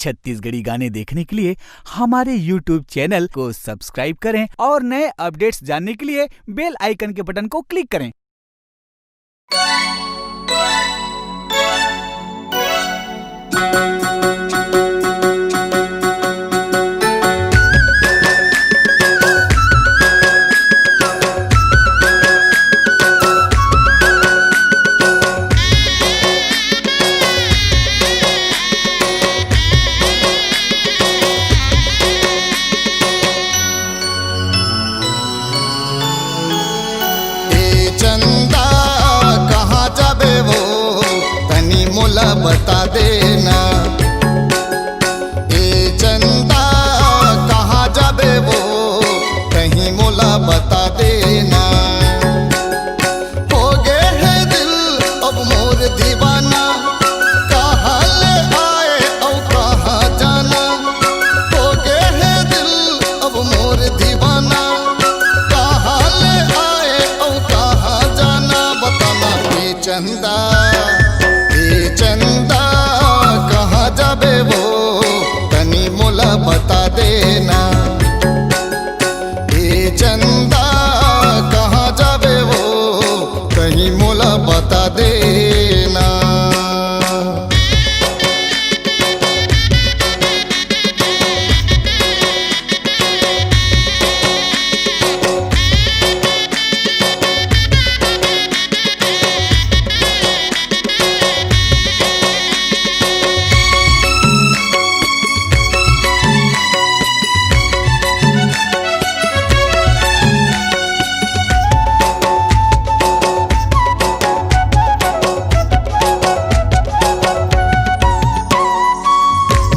छत्तीसगढ़ी गाने देखने के लिए हमारे YouTube चैनल को सब्सक्राइब करें और नए अपडेट्स जानने के लिए बेल आइकन के बटन को क्लिक करें। बता देना ए चंदा कहाँ जाबे वो कहीं मोला बता देना। हो गए है दिल अब मोर दीवाना, कहाँ ले आए और कहाँ जाना। हो गए है दिल अब मोर दीवाना, कहाँ ले आए और कहाँ जाना। बताना ए चंदा चंदा कहाँ जाबे वो तनी मोला बता देना। ए चंदा कहाँ जाबे वो कहीं मोला बता देना।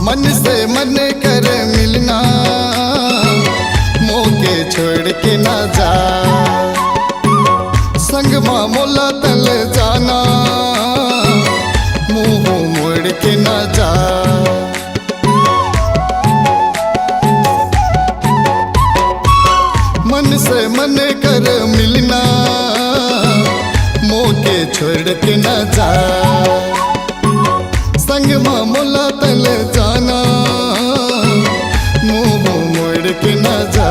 मन से मन कर मिलना, मोके छोड़ के ना जा। संग मोला तल जाना, मुँह मोड़ के ना जा। मन से मन कर मिलना, मोके छोड़ के ना जा। संग मोला तल जाना, मुँह मोड़ के न जा।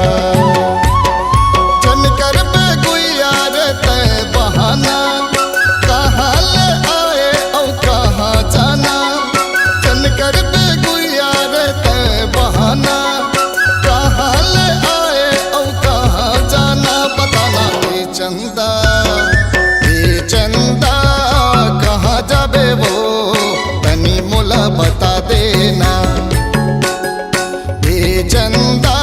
चन कर पे कोई यार तय बहाना, कहाँ ले आए और कहाँ जाना। चन कर पे कोई यार तय बहाना, कहाँ ले आए और कहाँ जाना। बताना ए चंदा कहाँ जाबे वो मोला बता देना। ए चंदा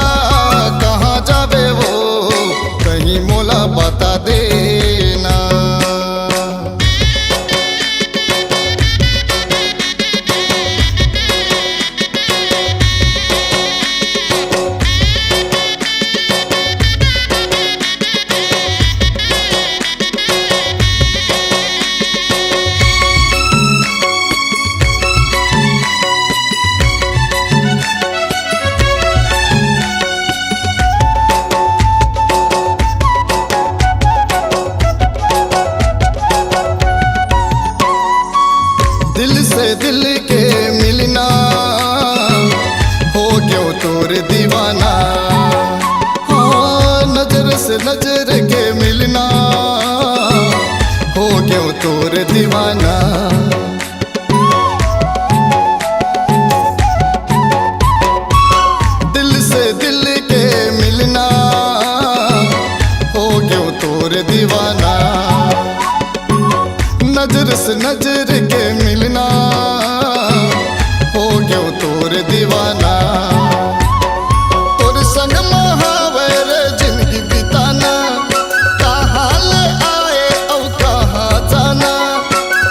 कहाँ जाबे वो कहीं मोला बता देना। दिल से दिल के मिलना, हो क्यों तोर दीवाना। हाँ नजर से नजर के मिलना, हो क्यों तोर दीवाना। दिल से दिल के मिलना, हो क्यों तोर दीवाना। नजर से नजर के मिलना, हो क्यों तोर दीवाना। तोर संग महावर जिंदगी बिताना, कहाँ ले आए और कहाँ जाना।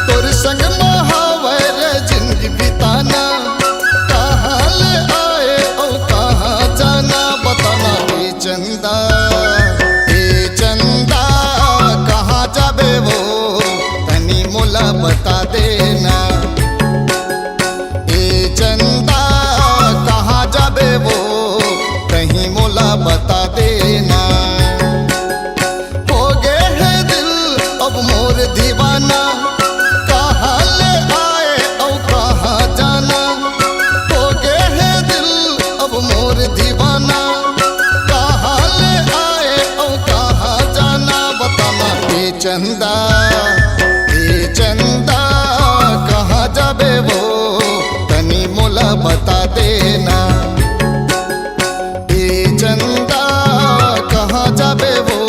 तोर संग महावर जिंदगी बिताना, कहाँ ले आए और कहाँ जाना। बताना ए चंदा कहाँ जाबे वो मोला बता देना। ए चंदा कहाँ जाबे वो कहीं मोला बता देना। हो गए है दिल अब मोर दीवाना, कहाँ ले आए और कहाँ जाना। हो गए चंदा कहाँ जाबे वो तनी मोला बता देना। ए चंदा कहाँ जाबे वो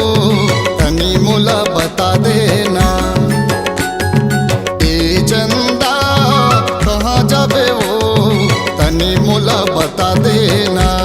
तनी मोला बता देना। ए चंदा कहाँ जाबे वो तनी मोला बता देना।